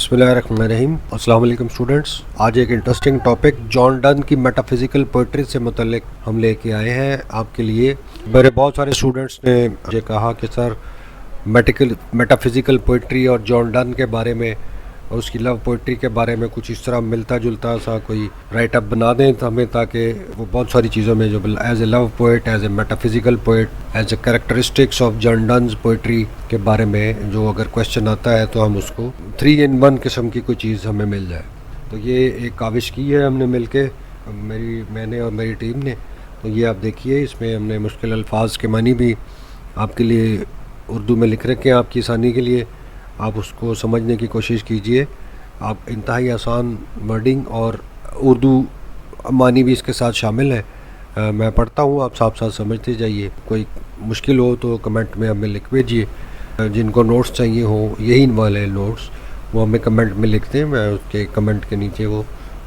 بسم اللہ الرحمن الرحیم. السلام علیکم اسٹوڈنٹس. آج ایک انٹرسٹنگ ٹاپک جان ڈن کی میٹافزیکل پوئٹری سے متعلق ہم لے کے آئے ہیں آپ کے لیے. میرے بہت سارے اسٹوڈنٹس نے مجھے کہا کہ سر میٹافزیکل پوئٹری اور جان ڈن کے بارے میں اور اس کی لو پوئٹری کے بارے میں کچھ اس طرح ملتا جلتا سا کوئی رائٹ اپ بنا دیں ہمیں، تاکہ وہ بہت ساری چیزوں میں جو as a love poet, as a metaphysical poet, as a characteristics of John Donne's poetry کے بارے میں جو اگر کویشچن آتا ہے تو ہم اس کو 3 in 1 قسم کی کوئی چیز ہمیں مل جائے. تو یہ ایک کاوش کی ہے ہم نے مل کے، میں نے اور میری ٹیم نے. تو یہ آپ دیکھیے، اس میں ہم نے مشکل الفاظ کے معنی بھی آپ کے لیے اردو میں لکھ رکھے ہیں آپ کی آسانی کے لیے. آپ اس کو سمجھنے کی کوشش کیجئے. آپ انتہائی آسان ورڈنگ اور اردو معنی بھی اس کے ساتھ شامل ہے. میں پڑھتا ہوں، آپ ساتھ ساتھ سمجھتے جائیے. کوئی مشکل ہو تو کمنٹ میں ہمیں لکھ بھیجیے. جن کو نوٹس چاہیے ہوں، یہی والے نوٹس، وہ ہمیں کمنٹ میں لکھ دیں. میں اس کے کمنٹ کے نیچے وہ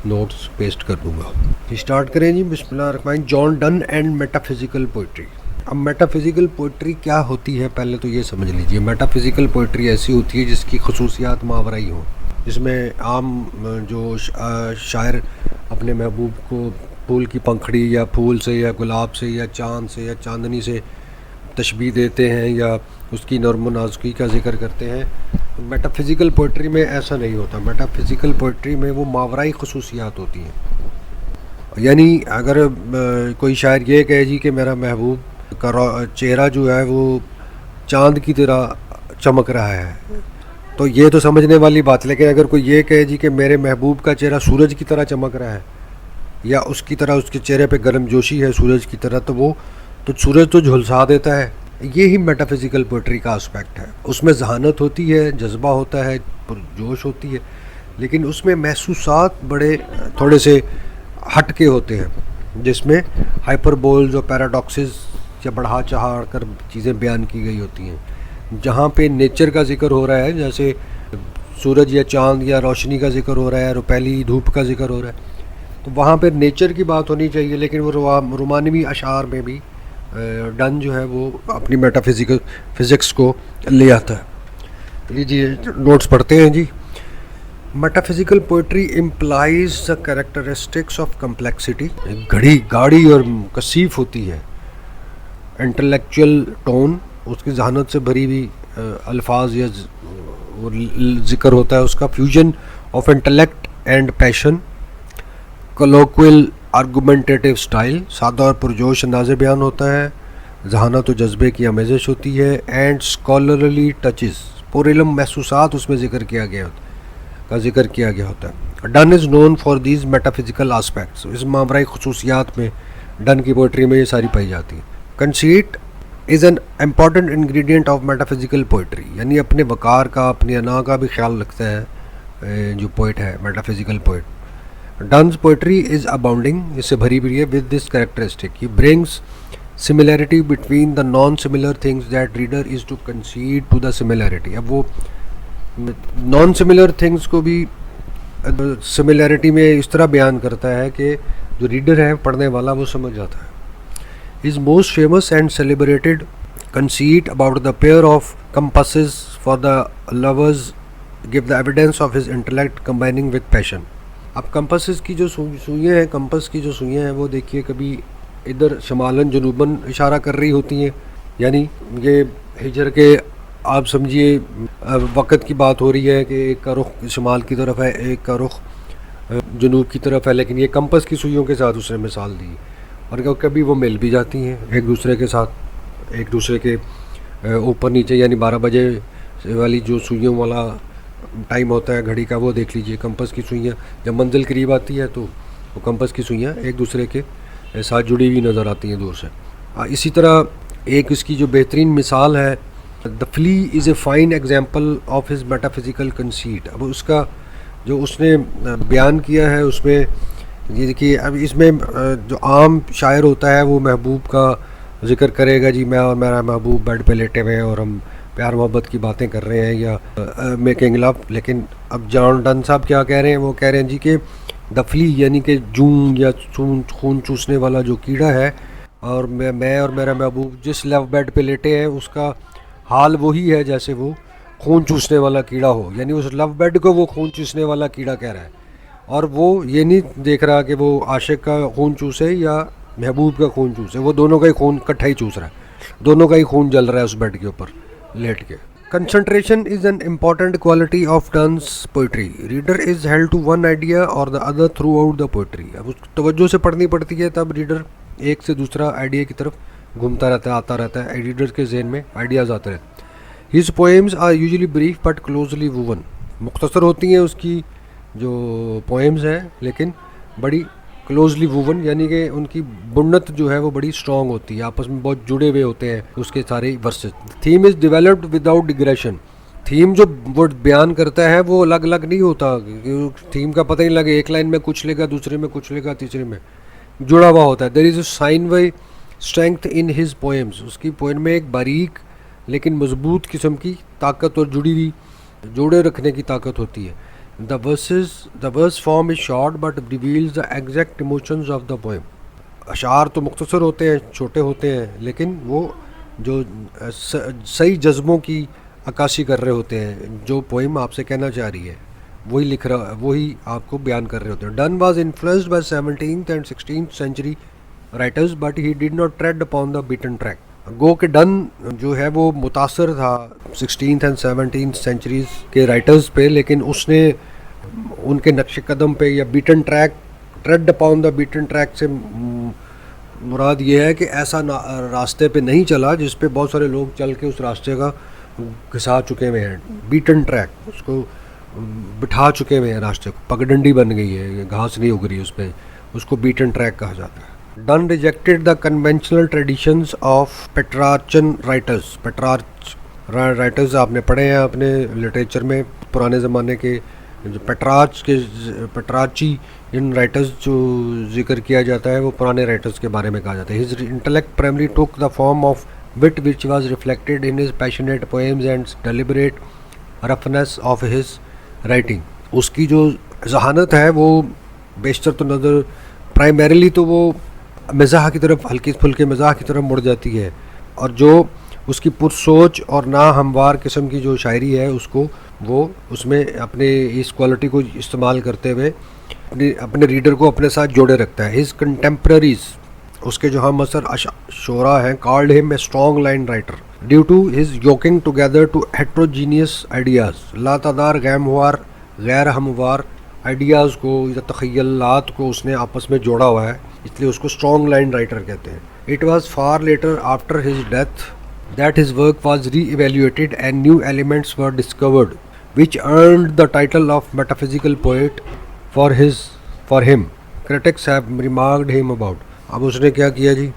نوٹس پیسٹ کر دوں گا. اسٹارٹ کریں جی. بسم اللہ الرحمن الرحیم. جان ڈن اینڈ میٹافزیکل پوئٹری. اب میٹافزیکل پوئٹری کیا ہوتی ہے پہلے تو یہ سمجھ لیجئے. میٹافزیکل پوئٹری ایسی ہوتی ہے جس کی خصوصیات ماورائی ہوں، جس میں عام جو شاعر اپنے محبوب کو پھول کی پنکھڑی یا پھول سے یا گلاب سے یا چاند سے یا چاندنی سے تشبیہ دیتے ہیں یا اس کی نرم و نازکی کا ذکر کرتے ہیں. میٹافزیکل پوئٹری میں ایسا نہیں ہوتا. میٹافزیکل پوئٹری میں وہ ماورائی خصوصیات ہوتی ہیں. یعنی اگر کوئی شاعر یہ کہے جی کہ میرا محبوب کا چہرہ جو ہے وہ چاند کی طرح چمک رہا ہے، تو یہ تو سمجھنے والی بات. لیکن اگر کوئی یہ کہے جی کہ میرے محبوب کا چہرہ سورج کی طرح چمک رہا ہے یا اس کی طرح اس کے چہرے پہ گرم جوشی ہے سورج کی طرح، تو وہ تو سورج تو جھلسا دیتا ہے. یہی میٹافزیکل پوئٹری کا اسپیکٹ ہے. اس میں ذہانت ہوتی ہے، جذبہ ہوتا ہے، پرجوش ہوتی ہے، لیکن اس میں محسوسات بڑے تھوڑے سے ہٹ کے ہوتے ہیں، جس میں ہائپر بولز اور پیراڈاکسز یا بڑھا چڑھا کر چیزیں بیان کی گئی ہوتی ہیں. جہاں پہ نیچر کا ذکر ہو رہا ہے، جیسے سورج یا چاند یا روشنی کا ذکر ہو رہا ہے، روپیلی دھوپ کا ذکر ہو رہا ہے، تو وہاں پہ نیچر کی بات ہونی چاہیے. لیکن وہ رومانوی اشعار میں بھی ڈن جو ہے وہ اپنی میٹافزیکل فزکس کو لے آتا ہے. لیجیے نوٹس پڑھتے ہیں جی. Metaphysical poetry employs the characteristics of complexity. گاڑی اور کثیف ہوتی ہے. انٹلیکچوئل ٹون، اس کی ذہانت سے بھری ہوئی الفاظ یا ذکر ہوتا ہے اس کا. Fusion of intellect and passion. Colloquial argumentative style, سادہ اور پرجوش انداز بیان ہوتا ہے. ذہانت و جذبے کی آمیزش ہوتی ہے. اینڈ اسکالرلی ٹچز، پر علم محسوسات اس میں ذکر کیا گیا ہوتا ہے. Donne is known for these metaphysical aspects. اس ماورائی خصوصیات میں ڈن کی پوئٹری میں یہ ساری پائی جاتی ہیں. Conceit is an important ingredient of metaphysical poetry. یعنی اپنے وقار کا، اپنی انا کا بھی خیال رکھتا ہے جو پوئٹ ہے، میٹافزیکل پوئٹ. ڈنز پوئٹری از اباؤنڈنگ، اس سے بھری ہوئی ہے. With this characteristic he brings similarity between the non-similar things that reader is to concede to the similarity. اب وہ non-similar things کو بھی similarity میں اس طرح بیان کرتا ہے کہ جو ریڈر ہے، پڑھنے والا، وہ سمجھ جاتا ہے. His most famous and celebrated conceit about the pair of compasses for the lovers give the evidence of his intellect combining with passion. اب کمپسز کی جو سوئیاں ہیں، کمپس کی جو سوئیاں ہیں، وہ دیکھیے کبھی ادھر شمالاً جنوباً اشارہ کر رہی ہوتی ہیں. یعنی یہ ہجر کے آپ سمجھیے وقت کی بات ہو رہی ہے کہ ایک کا رخ شمال کی طرف ہے، ایک کا رخ جنوب کی طرف ہے، لیکن یہ کمپس کی سوئیوں کے ساتھ اس نے مثال دی. اور کبھی وہ مل بھی جاتی ہیں ایک دوسرے کے ساتھ، ایک دوسرے کے اوپر نیچے. یعنی 12 بجے والی جو سوئیوں والا ٹائم ہوتا ہے گھڑی کا، وہ دیکھ لیجئے. کمپس کی سوئیاں جب منزل قریب آتی ہے تو وہ کمپس کی سوئیاں ایک دوسرے کے ساتھ جڑی ہوئی نظر آتی ہیں دور سے. اسی طرح ایک اس کی جو بہترین مثال ہے، the flea is a fine example of his metaphysical conceit. اب اس کا جو اس نے بیان کیا ہے اس میں یہ دیکھیے. اب اس میں جو عام شاعر ہوتا ہے وہ محبوب کا ذکر کرے گا جی، میں اور میرا محبوب بیڈ پہ لیٹے ہوئے ہیں اور ہم پیار محبت کی باتیں کر رہے ہیں یا میکنگ لو. لیکن اب جان ڈن صاحب کیا کہہ رہے ہیں؟ وہ کہہ رہے ہیں جی کہ دفلی یعنی کہ جون یا خون چوسنے والا جو کیڑا ہے، اور میں اور میرا محبوب جس لو بیڈ پہ لیٹے ہیں اس کا حال وہی ہے جیسے وہ خون چوسنے والا کیڑا ہو، یعنی اس لو بیڈ کو وہ خون چوسنے والا کیڑا کہہ رہا ہے، اور وہ یہ نہیں دیکھ رہا کہ وہ عاشق کا خون چوسے یا محبوب کا خون چوسے، وہ دونوں کا ہی خون کٹھا ہی چوس رہا ہے، دونوں کا ہی خون جل رہا ہے اس بیڈ کے اوپر لیٹ کے. Concentration is an important quality of Donne's poetry. Reader is held to one idea or the other throughout the poetry. اب اس توجہ سے پڑھنی پڑتی ہے، تب ریڈر ایک سے دوسرا آئیڈیا کی طرف گھومتا رہتا ہے، آتا رہتا ہے، ریڈر کے ذہن میں آئیڈیاز آتے رہتے ہیں. His poems are usually brief but closely woven. مختصر ہوتی ہیں اس کی جو پوئمز ہیں، لیکن بڑی کلوزلی ووون، یعنی کہ ان کی بنت جو ہے وہ بڑی اسٹرانگ ہوتی ہے، آپس میں بہت جڑے ہوئے ہوتے ہیں اس کے سارے verses. Theme is developed without digression. Theme جو وہ بیان کرتا ہے وہ الگ الگ نہیں ہوتا، تھیم کا پتہ نہیں لگے، ایک لائن میں کچھ لے گا، دوسرے میں کچھ لے گا، تیسرے میں جڑا ہوا ہوتا ہے. There is a sinewy strength in his poems. اس کی پوئم میں ایک باریک لیکن مضبوط قسم کی طاقت اور جڑی ہوئی جوڑے رکھنے کی طاقت ہوتی ہے. The verse form is short but reveals the exact emotions of the poem. اشعار تو مختصر ہوتے ہیں، چھوٹے ہوتے ہیں، لیکن وہ جو صحیح جذبوں کی عکاسی کر رہے ہوتے ہیں، جو پوئم آپ سے کہنا چاہ رہی ہے وہی لکھ رہا، وہی آپ کو بیان کر رہے ہوتے ہیں. Donne was influenced by 17th and 16th century writers but he did not tread upon the beaten track. گو کہ ڈن جو ہے وہ متاثر تھا 16th and 17th سینچریز کے رائٹرز پہ، لیکن اس نے ان کے نقش قدم پہ یا beaten track, tread upon the beaten track سے مراد یہ ہے کہ ایسا راستے پہ نہیں چلا جس پہ بہت سارے لوگ چل کے اس راستے کا گھسا چکے ہوئے ہیں. بیٹن ٹریک، اس کو بٹھا چکے ہوئے ہیں، راستے کو پگڈنڈی بن گئی ہے، گھاس نہیں اگ رہی اس پہ، اس کو بیٹن ٹریک کہا جاتا ہے. Donne rejected the conventional traditions of Petrarchan writers. Petrarch writers آپ نے پڑھے ہیں اپنے لٹریچر میں، پرانے زمانے کے جو پیٹراچی ان رائٹرز جو ذکر کیا جاتا ہے وہ پرانے رائٹرز کے بارے میں کہا جاتا ہے. His intellect primarily took the form of wit which was reflected in his passionate poems and deliberate roughness of his writing. اس کی جو ذہانت ہے وہ بیشتر تو نظر پرائمریلی تو وہ مزاح کی طرف، ہلکی پھلکے مزاح کی طرف مڑ جاتی ہے، اور جو اس کی پرسوچ اور نا ہموار قسم کی جو شاعری ہے اس کو وہ اس میں اپنے اس کوالٹی کو استعمال کرتے ہوئے اپنے ریڈر کو اپنے ساتھ جوڑے رکھتا ہے. ہز کنٹمپرریز، اس کے جو ہم اثر شعراء ہیں، called him a strong line writer due to his yoking together two heterogeneous ideas. لاتعداد غیر ہموار آئیڈیاز کو یا تخیلات کو اس نے آپس میں جوڑا ہوا ہے، اس لیے اس کو اسٹرانگ لائن رائٹر کہتے ہیں. It was far later after his death that his work was re evaluated and new elements were discovered which earned the title of metaphysical poet for him. Critics have remarked him about. اب اس نے کیا کیا جی،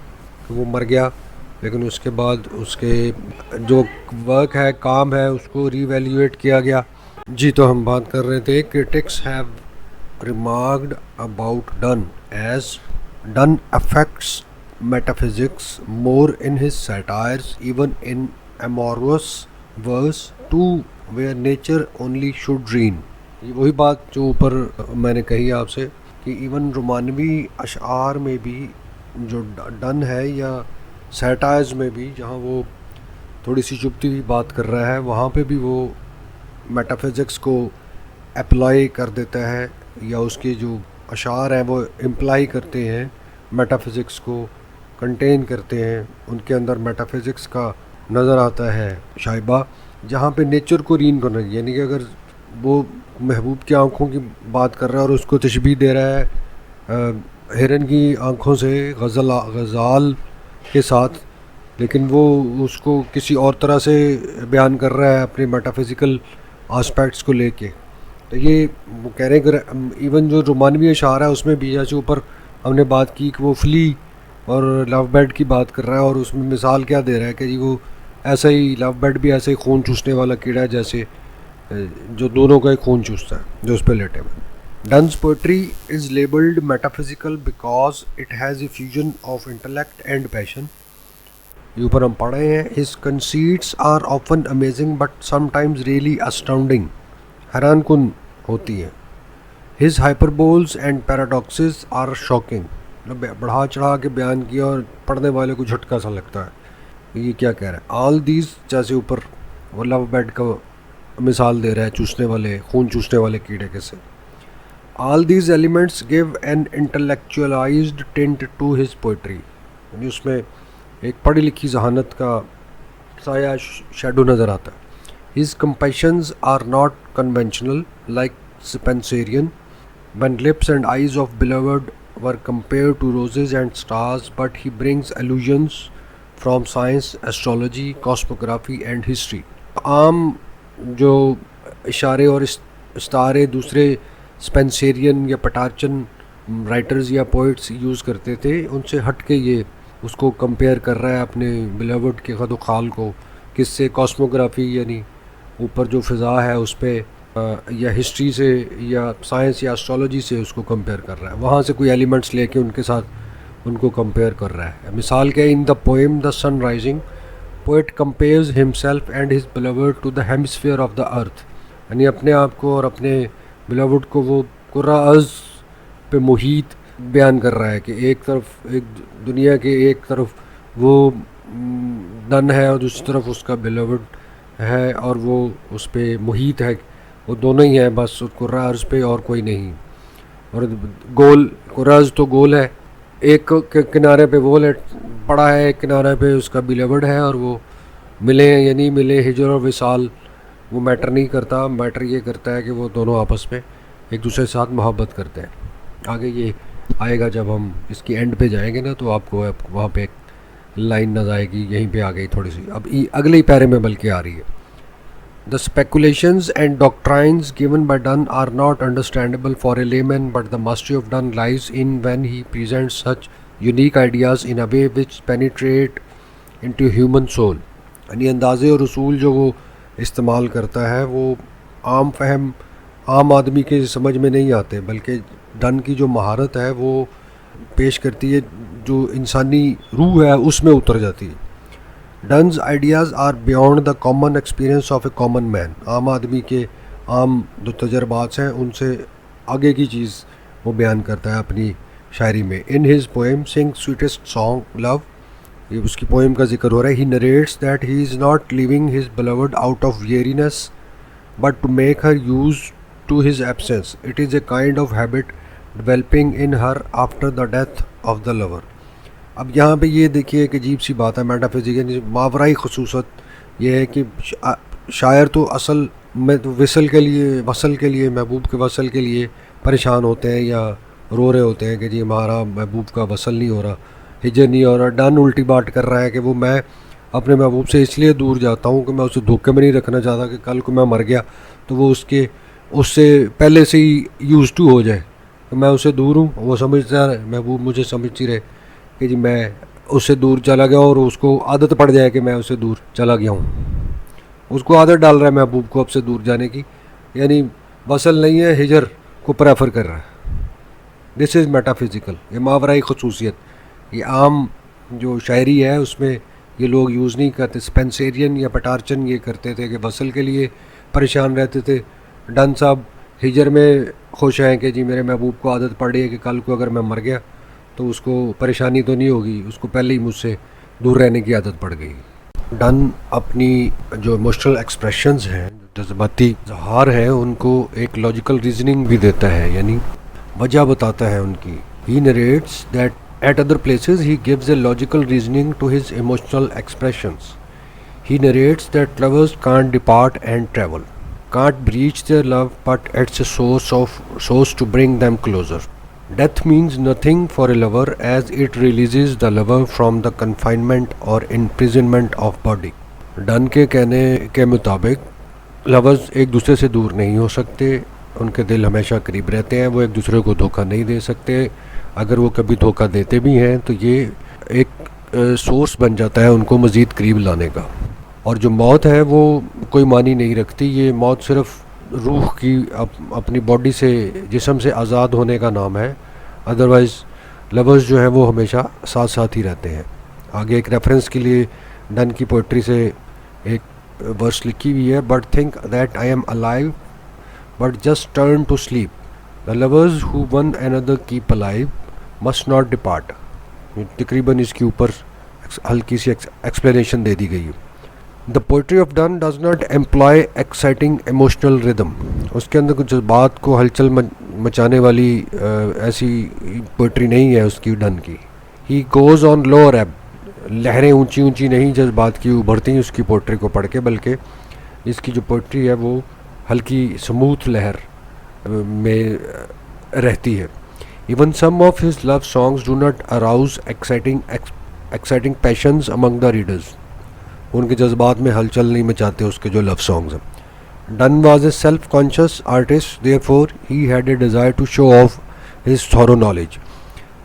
وہ مر گیا، لیکن اس کے بعد اس کے جو ورک ہے، کام ہے، اس کو ری ایویلیویٹ کیا گیا. جی تو ہم بات کر رہے تھے critics have remarked about Donne as Donne affects metaphysics more in his satires even in amorous verse too where nature only should drain. یہ وہی بات جو اوپر میں نے کہی آپ سے کہ ایون رومانوی اشعار میں بھی جو ڈن ہے یا سیٹائرز میں بھی جہاں وہ تھوڑی سی چبھتی ہوئی بات کر رہا ہے، وہاں پہ بھی وہ میٹافزکس کو اپلائی کر دیتا ہے، یا اس کے جو اشعار ہیں وہ امپلائی کرتے ہیں، میٹافزکس کو کنٹین کرتے ہیں، ان کے اندر میٹافزکس کا نظر آتا ہے شائبہ، جہاں پہ نیچر کو رین کرنا، یعنی کہ اگر وہ محبوب کی آنکھوں کی بات کر رہا ہے اور اس کو تشبیہ دے رہا ہے ہرن کی آنکھوں سے، غزال کے ساتھ، لیکن وہ اس کو کسی اور طرح سے بیان کر رہا ہے اپنے میٹافزیکل آسپیکٹس کو لے کے. تو یہ وہ کہہ رہے ہیں کہ ایون جو رومانوی اشعار ہے اس میں بھی، جیسے اوپر ہم نے بات کی کہ وہ فلی اور لو بیڈ کی بات کر رہا ہے، اور اس میں مثال کیا دے رہا ہے کہ جی وہ ایسا ہی لو بیڈ بھی ایسا ہی خون چوسنے والا کیڑا ہے جیسے جو دونوں کا ہی خون چوستا ہے جو اس پہ لیٹے ہوئے. ڈن's poetry is labeled metaphysical because it has a fusion of intellect and passion. یہ اوپر ہم پڑھ رہے ہیں. His conceits are often amazing but sometimes really astounding. حیران کن ہوتی ہیں. His hyperboles and paradoxes are shocking. بڑھا چڑھا کے بیان کیا اور پڑھنے والے کو جھٹکا سا لگتا ہے یہ کیا کہہ رہا ہے. All these، جیسے اوپر وہ لو بیڈ کا مثال دے رہا ہے چوسنے والے خون چوسنے والے کیڑے کے سے. All these elements give an intellectualised tint to his poetry. یعنی اس میں ایک پڑھی لکھی ذہانت کا سایہ شیڈو نظر آتا ہے. His comparisons are not conventional like Spenserian when lips and eyes of beloved were compared to roses and stars, but he brings allusions from science, astrology, cosmography and history. عام جو اشارے اور استعارے دوسرے اسپینسیرین یا پٹارچن رائٹرز یا پوئٹس یوز کرتے تھے ان سے ہٹ کے یہ اس کو کمپیئر کر رہا ہے اپنے بلیورڈ کے خد و خال کو کس سے, کاسموگرافی یعنی اوپر جو فضا ہے اس پہ, یا ہسٹری سے یا سائنس یا اسٹرالوجی سے اس کو کمپیئر کر رہا ہے, وہاں سے کوئی ایلیمنٹس لے کے ان کے ساتھ ان کو کمپیئر کر رہا ہے. مثال کے in the poem the sun rising poet compares himself and his beloved to the hemisphere of the earth. یعنی اپنے آپ کو اور اپنے بلیورڈ کو وہ کرہ ارض پہ محیط بیان کر رہا ہے کہ ایک طرف ایک دنیا کے ایک طرف وہ دن ہے اور دوسری طرف اس کا بلیورڈ ہے اور وہ اس پہ محیط ہے, وہ دونوں ہی ہیں بس کرہ ارض پہ اور کوئی نہیں. اور گول کرہ ارض تو گول ہے, ایک کنارے پہ وہ پڑا ہے, ایک کنارے پہ اس کا بلیورڈ ہے, اور وہ ملے یا نہیں ملے ہجر اور وصال وہ میٹر نہیں کرتا. میٹر یہ کرتا ہے کہ وہ دونوں آپس میں ایک دوسرے کے ساتھ محبت کرتے ہیں. آگے یہ آئے گا جب ہم اس کی اینڈ پہ جائیں گے نا تو آپ کو وہاں پہ ایک لائن نظر آئے گی, یہیں پہ آ گئی تھوڑی سی, اب اگلے ہی پیرے میں بلکہ آ رہی ہے. The speculations and doctrines given by Donne are not understandable for a layman, but the mastery of Donne lies in when he presents such unique ideas in a way which penetrate into human soul. یعنی اندازے اور اصول جو وہ استعمال کرتا ہے وہ عام فہم عام آدمی کے سمجھ میں نہیں آتے, بلکہ ڈن کی جو مہارت ہے وہ پیش کرتی ہے جو انسانی روح ہے اس میں اتر جاتی ہے. Donne's ideas are beyond the common experience of a common man. عام آدمی کے عام جو تجربات ہیں ان سے آگے کی چیز وہ بیان کرتا ہے اپنی شاعری میں. In his poem sing sweetest song love, یہ اس کی پوئم کا ذکر ہو رہا ہے. He narrates that he is not leaving his beloved out of weariness but to make her use to his absence. It is a kind of habit developing in her after the death of the lover. اب یہاں پہ یہ دیکھیے ایک عجیب سی بات ہے meta physics, یعنی ماورائی خصوصت یہ ہے کہ شاعر تو اصل میں تو وصل کے لیے محبوب کے وصل کے لیے پریشان ہوتے ہیں یا رو رہے ہوتے ہیں کہ جی ہمارا محبوب کا وصل نہیں ہو رہا, ہجر نہیں ہو رہا. ڈن الٹی بات کر رہا ہے کہ وہ میں اپنے محبوب سے اس لیے دور جاتا ہوں کہ میں اسے دھوکے میں نہیں رکھنا چاہتا کہ کل کو میں مر گیا تو وہ اس سے پہلے سے ہی یوز ٹو ہو جائے کہ میں اس سے دور ہوں. وہ سمجھتا ہے محبوب مجھے سمجھتی رہے کہ جی میں اس سے دور چلا گیا, اور اس کو عادت پڑ جائے کہ میں اس سے دور چلا گیا ہوں. اس کو عادت ڈال رہا ہے محبوب کو اب سے دور جانے کی, یعنی وصل نہیں ہے ہجر کو پریفر کر رہا ہے. دس از میٹا فزیکل, یہ ماورائی خصوصیت. یہ عام جو شاعری ہے اس میں یہ لوگ یوز نہیں کرتے. سپینسیرین یا پٹارچن یہ کرتے تھے کہ وصل کے لیے پریشان رہتے تھے. ڈن صاحب ہجر میں خوش ہیں کہ جی میرے محبوب کو عادت پڑ رہی ہے کہ کل کو اگر میں مر گیا تو اس کو پریشانی تو نہیں ہوگی, اس کو پہلے ہی مجھ سے دور رہنے کی عادت پڑ گئی. ڈن اپنی جو ایموشنل ایکسپریشنز ہیں, جو جذباتی اظہار ہیں, ان کو ایک لاجیکل ریزننگ بھی دیتا ہے, یعنی وجہ بتاتا ہے ان کی. He narrates that at other places he gives a logical reasoning to his emotional expressions. He narrates that lovers can't depart and travel, can't breach their love but it's a source to bring them closer. Death means nothing for a lover as it releases the lover from the confinement or imprisonment of body. Done کے کہنے کے مطابق lovers ایک دوسرے سے دور نہیں ہو سکتے, ان کے دل ہمیشہ قریب رہتے ہیں, وہ ایک دوسرے کو دھوکہ نہیں دے سکتے. اگر وہ کبھی دھوکہ دیتے بھی ہیں تو یہ ایک سورس بن جاتا ہے ان کو مزید قریب لانے کا. اور جو موت ہے وہ کوئی معنی نہیں رکھتی, یہ موت صرف روح کی اپنی باڈی سے جسم سے آزاد ہونے کا نام ہے. ادروائز لورز جو ہیں وہ ہمیشہ ساتھ ساتھ ہی رہتے ہیں. آگے ایک ریفرنس کے لیے ڈن کی پوئٹری سے ایک ورس لکھی ہوئی ہے. But think that I am alive but just turn to sleep, the lovers who one اندر keep alive must not depart. تقریباً اس کے اوپر ہلکی سی ایکسپلینیشن دے دی گئی ہے. The poetry of Donne does not employ exciting emotional rhythm. اس کے اندر کچھ جذبات کو ہلچل مچانے والی ایسی پوئٹری نہیں ہے اس کی ڈن کی. ہی گوز آن لو ریب. لہریں اونچی اونچی نہیں جذبات کی ابھرتی ہیں اس کی پوئٹری کو پڑھ کے, بلکہ اس کی جو پوئٹری ہے وہ ہلکی سموتھ لہر میں رہتی ہے. Even some of his love songs do not arouse exciting passions among the readers. ان کے جذبات میں ہلچل نہیں مچاتے اس کے جو لو سانگز ہیں. Donne was a self conscious artist, therefore he had a desire to show off his thorough knowledge.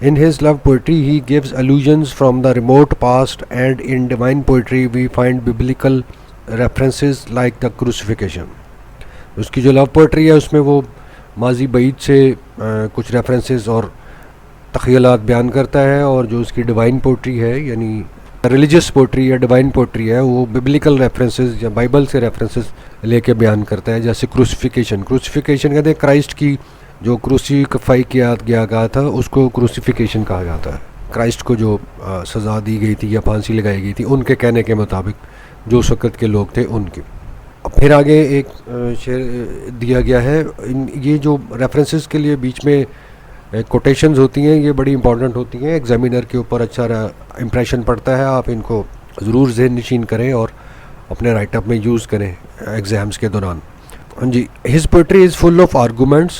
In his love poetry, he gives allusions from the remote past, and in divine poetry, we find biblical references like the crucifixion. اس کی جو love poetry ہے اس میں وہ ماضی بعید سے کچھ ریفرنسز اور تخیلات بیان کرتا ہے, اور جو اس کی ڈیوائن پوئٹری ہے یعنی ریلیجیس پوئٹری یا ڈیوائن پوئٹری ہے وہ بیبلیکل ریفرنسز یا بائبل سے ریفرنسز لے کے بیان کرتا ہے. جیسے کروسیفیکیشن کہتے ہیں کرائسٹ کی جو کروسیفائی کیا گیا تھا اس کو کروسیفیکیشن کہا جاتا ہے. کرائسٹ کو جو سزا دی گئی تھی یا پھانسی لگائی گئی تھی ان کے کہنے کے مطابق جو اس وقت کے لوگ تھے ان کے. پھر آگے ایک شعر دیا گیا ہے. یہ جو ریفرنسز کے لیے بیچ میں کوٹیشنز ہوتی ہیں یہ بڑی امپورٹنٹ ہوتی ہیں, ایگزامینر کے اوپر اچھا امپریشن پڑتا ہے. آپ ان کو ضرور ذہن نشین کریں اور اپنے رائٹ اپ میں یوز کریں ایگزامس کے دوران. جی, his poetry is full of arguments,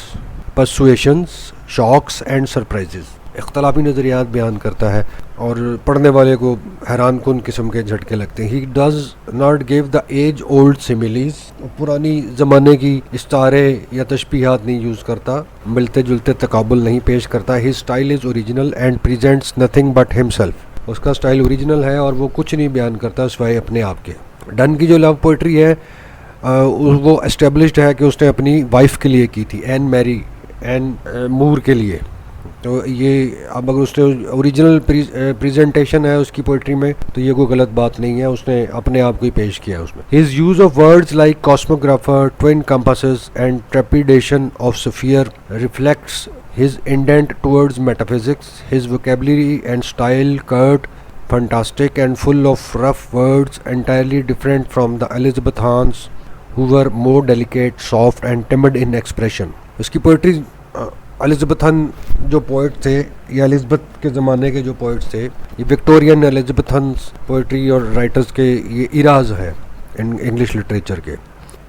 persuasions, shocks and surprises. اختلافی نظریات بیان کرتا ہے اور پڑھنے والے کو حیران کن قسم کے جھٹکے لگتے ہیں. He does not give the age old similes. پرانی زمانے کی استعارے یا تشبیہات نہیں یوز کرتا, ملتے جلتے تقابل نہیں پیش کرتا. His style is original and presents nothing but himself. اس کا اسٹائل اوریجنل ہے اور وہ کچھ نہیں بیان کرتا سوائے اپنے آپ کے. ڈن کی جو لو پوئٹری ہے وہ اسٹیبلشڈ ہے کہ اس نے اپنی وائف کے لیے کی تھی, این مور کے لیے. تو یہ اب اگر اس نے اوریجنل پریزنٹیشن ہے اس کی پوئٹری میں تو یہ کوئی غلط بات نہیں ہے, اس نے اپنے آپ کو ہی پیش کیا ہے اس میں. His use of words like cosmographer, twin compasses and trepidation of sphere reflects his intent towards metaphysics. His vocabulary and style curt, fantastic and full of rough words, entirely different from the Elizabethans who were more delicate, soft and timid in expression. اس کی poetry الزبتھن جو poet تھے یا Elizabeth کے زمانے کے جو poets تھے, یہ وکٹورین الزبتھنس پوئٹری اور رائٹرز کے یہ ایراز ہیں انگلش لٹریچر کے.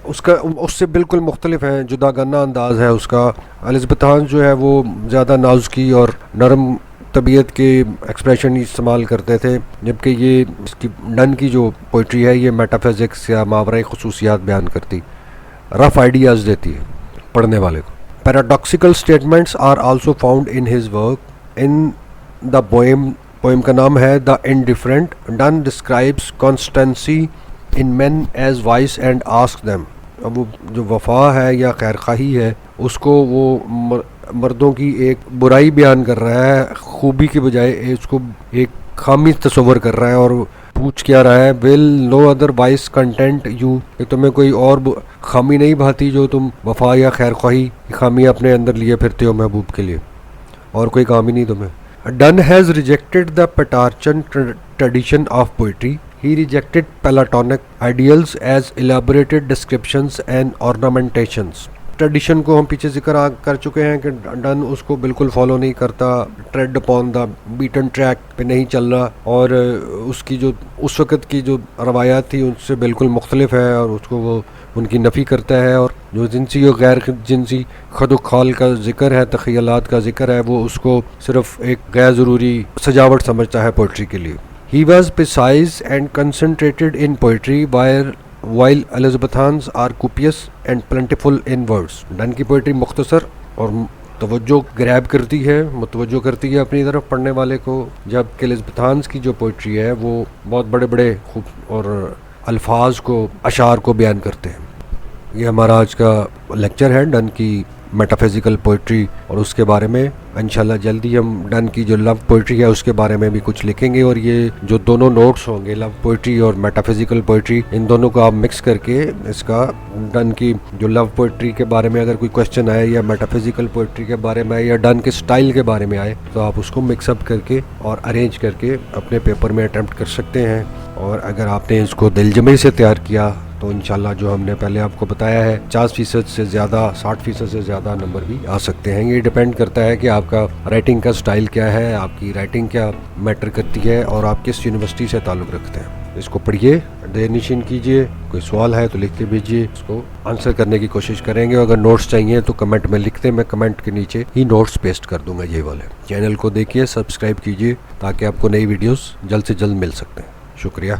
اس سے بالکل مختلف ہیں, جدا گانہ انداز ہے اس کا. الزبتھان جو ہے وہ زیادہ نازکی اور نرم طبیعت کے ایکسپریشن استعمال کرتے تھے, جبکہ یہ اس کی ڈن کی جو پوئٹری ہے یہ میٹافزکس یا ماورائے خصوصیات بیان کرتی, رف آئیڈیاز دیتی ہے پڑھنے والے کو. Paradoxical statements are also found in his work. In the poem کا نام ہے the indifferent. Donne describes constancy in men as vice and ask them. اب وہ جو وفا ہے یا خیر خواہی ہے اس کو وہ مردوں کی ایک برائی بیان کر رہا ہے, خوبی کے بجائے اس کو ایک خامی تصور کر رہا ہے اور پوچھ کیا رہا ہے will no other vice content you, کہ تمہیں کوئی اور خامی نہیں بھاتی جو تم وفا یا خیر خواہی کی خامی اپنے اندر لیے پھرتے ہو محبوب کے لیے, اور کوئی کام ہی نہیں تمہیں. Donne has rejected the Petrarchan tradition of poetry. He rejected Platonic ideals as elaborated descriptions and ornamentations. Tradition کو ہم پیچھے ذکر کر چکے ہیں کہ ڈن اس کو بالکل فالو نہیں کرتا, tread upon the beaten track پہ نہیں چل رہا, اور اس کی جو اس وقت کی جو روایات تھی ان سے بالکل مختلف ہے اور اس کو وہ ان کی نفی کرتا ہے. اور جو جنسی اور غیر جنسی خد و خال کا ذکر ہے, تخیلات کا ذکر ہے, وہ اس کو صرف ایک غیر ضروری سجاوٹ سمجھتا ہے پوئٹری کے لیے. He was precise and concentrated in poetry while Elizabethans are copious and plentiful in words. Done کی پوئٹری مختصر اور توجہ گریب کرتی ہے, متوجہ کرتی ہے اپنی طرف پڑھنے والے کو, جبکہ الزبتھانس کی جو پوئٹری ہے وہ بہت بڑے بڑے خوب اور الفاظ کو, اشعار کو بیان کرتے ہیں. یہ ہمارا آج کا لیکچر ہے ڈن کی میٹافزیکل پوئٹری اور اس کے بارے میں. انشاءاللہ جلدی ہم ڈن کی جو لو پوئٹری ہے اس کے بارے میں بھی کچھ لکھیں گے, اور یہ جو دونوں نوٹس ہوں گے لو پوئٹری اور میٹافزیکل پوئٹری, ان دونوں کو آپ مکس کر کے اس کا ڈن کی جو لو پوئٹری کے بارے میں اگر کوئی کوشچن آئے یا میٹافزیکل پوئٹری کے بارے میں یا ڈن کے سٹائل کے بارے میں آئے تو آپ اس کو مکس اپ کر کے اور ارینج کر کے اپنے پیپر میں اٹیمپٹ کر سکتے ہیں. اور اگر آپ نے اس کو دل جمعی سے تیار کیا تو انشاءاللہ جو ہم نے پہلے آپ کو بتایا ہے 50% سے زیادہ 60% سے زیادہ نمبر بھی آ سکتے ہیں. یہ ڈیپینڈ کرتا ہے کہ آپ کا رائٹنگ کا سٹائل کیا ہے, آپ کی رائٹنگ کیا میٹر کرتی ہے, اور آپ کس یونیورسٹی سے تعلق رکھتے ہیں. اس کو پڑھیے, دیر نشین کیجیے, کوئی سوال ہے تو لکھ کے بھیجیے, اس کو آنسر کرنے کی کوشش کریں گے. اگر نوٹس چاہیے تو کمنٹ میں لکھ دیں, میں کمنٹ کے نیچے ہی نوٹس پیسٹ کر دوں گا یہ والے. چینل کو دیکھیے, سبسکرائب کیجیے تاکہ آپ کو نئی ویڈیوز جلد سے جلد مل سکتے ہیں. شکریہ.